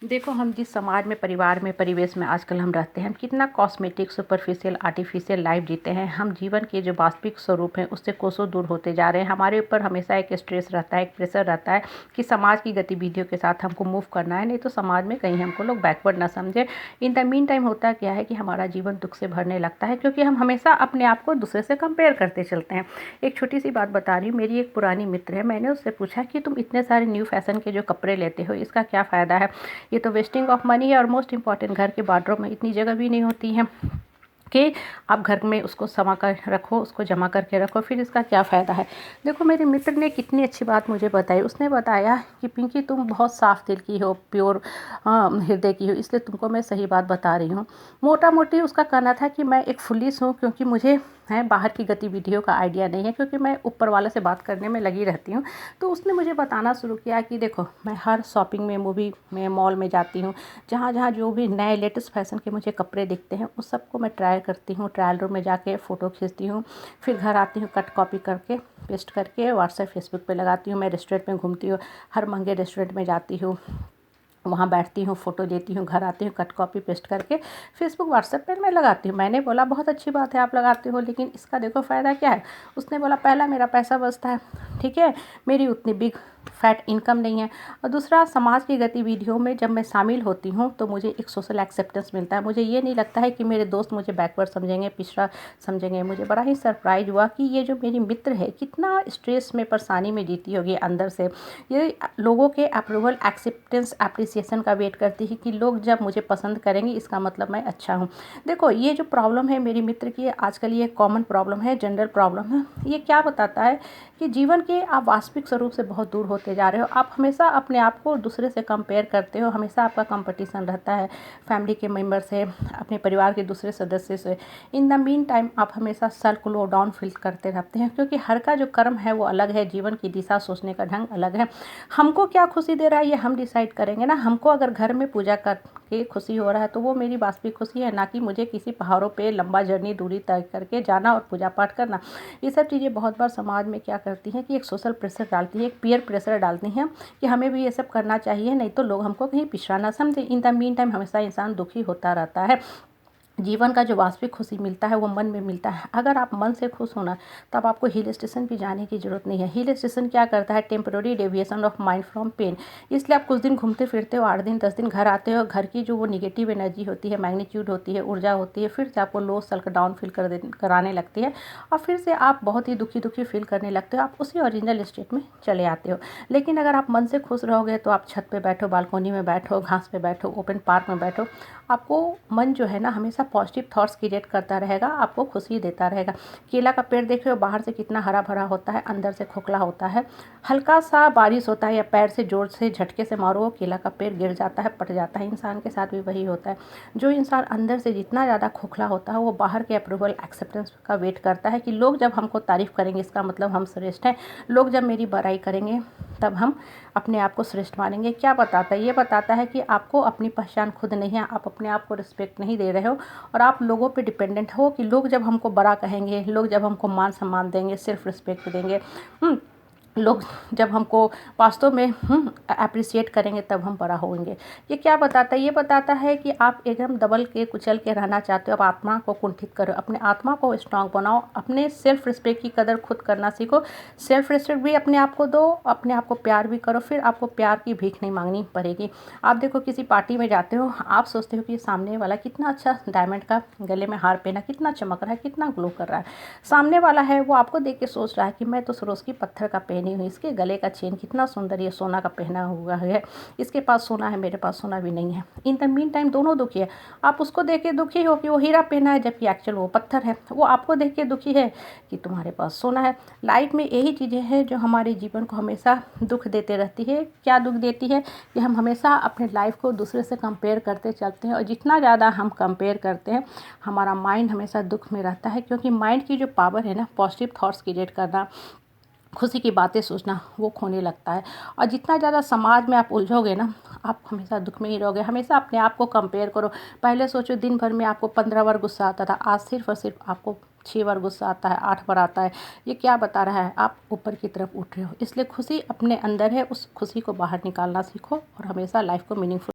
देखो, हम जिस समाज में, परिवार में, परिवेश में आजकल हम रहते हैं, हम कितना कॉस्मेटिक, सुपरफिशियल, आर्टिफिशियल लाइफ जीते हैं। हम जीवन के जो वास्तविक स्वरूप हैं उससे कोसों दूर होते जा रहे हैं। हमारे ऊपर हमेशा एक स्ट्रेस रहता है, एक प्रेशर रहता है कि समाज की गतिविधियों के साथ हमको मूव करना है, नहीं तो समाज में कहीं हमको लोग बैकवर्ड ना समझे। इन द मीन टाइम होता क्या है कि हमारा जीवन दुख से भरने लगता है, क्योंकि हम हमेशा अपने आप को दूसरे से कंपेयर करते चलते हैं। एक छोटी सी बात बता रही हूँ, मेरी एक पुरानी मित्र है, मैंने उससे पूछा कि तुम इतने सारे न्यू फैशन के जो कपड़े लेते हो, इसका क्या फ़ायदा है? ये तो वेस्टिंग ऑफ मनी है। और मोस्ट इम्पॉर्टेंट, घर के वार्डरोब में इतनी जगह भी नहीं होती है कि आप घर में उसको समा कर रखो, उसको जमा करके रखो, फिर इसका क्या फ़ायदा है? देखो, मेरे मित्र ने कितनी अच्छी बात मुझे बताई। उसने बताया कि पिंकी, तुम बहुत साफ़ दिल की हो, प्योर हृदय की हो, इसलिए तुमको मैं सही बात बता रही हूँ। मोटा मोटी उसका कहना था कि मैं एक फुलिश हूँ, क्योंकि मुझे बाहर की गतिविधियों का आइडिया नहीं है, क्योंकि मैं ऊपर वाले से बात करने में लगी रहती हूँ। तो उसने मुझे बताना शुरू किया कि देखो, मैं हर शॉपिंग में, मूवी में, मॉल में जाती हूँ, जहाँ जहाँ जो भी नए लेटेस्ट फैशन के मुझे कपड़े दिखते हैं उस सबको मैं ट्राई करती हूँ। ट्रायल रूम में जाके फ़ोटो खींचती हूँ, फिर घर आती हूँ, कट कॉपी करके पेस्ट करके व्हाट्सएप, फेसबुक पे लगाती हूँ। मैं रेस्टोरेंट में घूमती हूँ, हर महंगे रेस्टोरेंट में जाती हूँ, वहाँ बैठती हूँ, फ़ोटो लेती हूँ, घर आती हूँ, कट कॉपी पेस्ट करके फेसबुक, व्हाट्सएप पर मैं लगाती हूँ। मैंने बोला बहुत अच्छी बात है आप लगाते हो, लेकिन इसका देखो फ़ायदा क्या है? उसने बोला, पहला मेरा पैसा बचता है, ठीक है, मेरी उतनी बिग फैट इनकम नहीं है, और दूसरा, समाज की गतिविधियों में जब मैं शामिल होती हूँ तो मुझे एक सोशल एक्सेप्टेंस मिलता है। मुझे ये नहीं लगता है कि मेरे दोस्त मुझे बैकवर्ड समझेंगे, पिछड़ा समझेंगे। मुझे बड़ा ही सरप्राइज़ हुआ कि ये जो मेरी मित्र है कितना स्ट्रेस में, परेशानी में जीती होगी अंदर से। ये लोगों के अप्रूवल, एक्सेप्टेंस, एप्रिसिएशन का वेट करती है कि लोग जब मुझे पसंद करेंगे इसका मतलब मैं अच्छा हूँ। देखो, ये जो प्रॉब्लम है मेरी मित्र की, आजकल ये कॉमन प्रॉब्लम है, जनरल प्रॉब्लम है। ये क्या बताता है कि जीवन के आप वास्तविक स्वरूप से बहुत दूर होते जा रहे हो। आप हमेशा अपने आप को दूसरे से कंपेयर करते हो, हमेशा आपका कंपटीशन रहता है फैमिली के मेंबर से, अपने परिवार के दूसरे सदस्य से। इन द मीन टाइम आप हमेशा सेल्फ लो डाउन फील करते रहते हैं, क्योंकि हर का जो कर्म है वो अलग है, जीवन की दिशा, सोचने का ढंग अलग है। हमको क्या खुशी दे रहा है ये हम डिसाइड करेंगे ना। हमको अगर घर में पूजा करके खुशी हो रहा है तो वो मेरी वास्तविक खुशी है, ना कि मुझे किसी पहाड़ों पे लंबा जर्नी, दूरी तय करके जाना और पूजा पाठ करना। ये सब चीज़ें बहुत बार समाज में क्या करती हैं कि एक सोशल प्रेशर डालती है, एक पीयर प्रेशर डालती हैं कि हमें भी ये सब करना चाहिए, नहीं तो लोग हमको कहीं पिछड़ा ना समझे। इन द मीन टाइम हमेशा इंसान दुखी होता रहता है। जीवन का जो वास्तविक खुशी मिलता है वो मन में मिलता है। अगर आप मन से खुश होना, तब आपको हिल स्टेशन भी जाने की ज़रूरत नहीं है। हिल स्टेशन क्या करता है? Temporary deviation of mind from pain. इसलिए आप कुछ दिन घूमते फिरते हो, 8 दिन 10 दिन, घर आते हो, घर की जो वो निगेटिव एनर्जी होती है, मैग्नीट्यूड होती है, ऊर्जा होती है, फिर से आपको लो, सेल्फ डाउन फील कराने लगती है, और फिर से आप बहुत ही दुखी दुखी फील करने लगते हो। आप उसी ओरिजिनल स्टेट में चले आते हो। लेकिन अगर आप मन से खुश रहोगे तो आप छत पे बैठो, बालकोनी में बैठो, घास पे बैठो, ओपन पार्क में बैठो, आपको मन जो है ना हमेशा पॉजिटिव थॉट्स क्रिएट करता रहेगा, आपको खुशी देता रहेगा। केला का पेड़ देख रहे हो, बाहर से कितना हरा भरा होता है, अंदर से खोखला होता है। हल्का सा बारिश होता है या पैर से जोर से झटके से मारो, केला का पेड़ गिर जाता है, पट जाता है। इंसान के साथ भी वही होता है। जो इंसान अंदर से जितना ज़्यादा खोखला होता है वो बाहर के अप्रूवल, एक्सेप्टेंस का वेट करता है कि लोग जब हमको तारीफ़ करेंगे इसका मतलब हम श्रेष्ठ हैं, लोग जब मेरी बड़ाई करेंगे तब हम अपने आप को श्रेष्ठ मानेंगे। क्या बताता है? ये बताता है कि आपको अपनी पहचान खुद नहीं है, आप अपने आप को रिस्पेक्ट नहीं दे रहे हो, और आप लोगों पे डिपेंडेंट हो कि लोग जब हमको बड़ा कहेंगे, लोग जब हमको मान सम्मान देंगे, सेल्फ रिस्पेक्ट देंगे, लोग जब हमको वास्तव में एप्रिसिएट करेंगे, तब हम बड़ा होंगे। ये क्या बताता है? ये बताता है कि आप एकदम दबल के, कुचल के रहना चाहते हो, आप आत्मा को कुंठित करो, अपने आत्मा को स्ट्रांग बनाओ, अपने सेल्फ रिस्पेक्ट की कदर खुद करना सीखो। सेल्फ रिस्पेक्ट भी अपने आप को दो, अपने आप को प्यार भी करो, फिर आपको प्यार की भीख नहीं मांगनी पड़ेगी। आप देखो, किसी पार्टी में जाते हो, आप सोचते हो कि सामने वाला कितना अच्छा डायमंड का गले में हार पहना, कितना चमक रहा है, कितना ग्लो कर रहा है। सामने वाला है वो आपको देख के सोच रहा है कि मैं तो सरोस्की पत्थर का पहनी हुई, इसके गले का चेन कितना सुंदर, ये सोना का पहना हुआ है, इसके पास सोना है, मेरे पास सोना भी नहीं है। इन द मीन टाइम दोनों दुखी है। आप उसको देख के दुखी हो कि वो हीरा पहना है, जबकि एक्चुअल वो पत्थर है। वो आपको देख के दुखी है कि तुम्हारे पास सोना है। लाइफ में यही चीज़ें हैं जो हमारे जीवन को हमेशा दुख देते रहती है। क्या दुख देती है? कि हम हमेशा अपने लाइफ को दूसरे से कंपेयर करते चलते हैं, और जितना ज़्यादा हम कंपेयर करते हैं हमारा माइंड हमेशा दुख में रहता है, क्योंकि माइंड की जो पावर है ना, पॉजिटिव थॉट्स क्रिएट करना, खुशी की बातें सोचना, वो खोने लगता है। और जितना ज़्यादा समाज में आप उलझोगे ना, आप हमेशा दुख में ही रहोगे। हमेशा अपने आप को कंपेयर करो। पहले सोचो, दिन भर में आपको 15 बार गुस्सा आता था, आज सिर्फ और सिर्फ आपको 6 बार गुस्सा आता है, 8 बार आता है। ये क्या बता रहा है? आप ऊपर की तरफ उठ रहे हो। इसलिए खुशी अपने अंदर है, उस खुशी को बाहर निकालना सीखो, और हमेशा लाइफ को मीनिंगफुल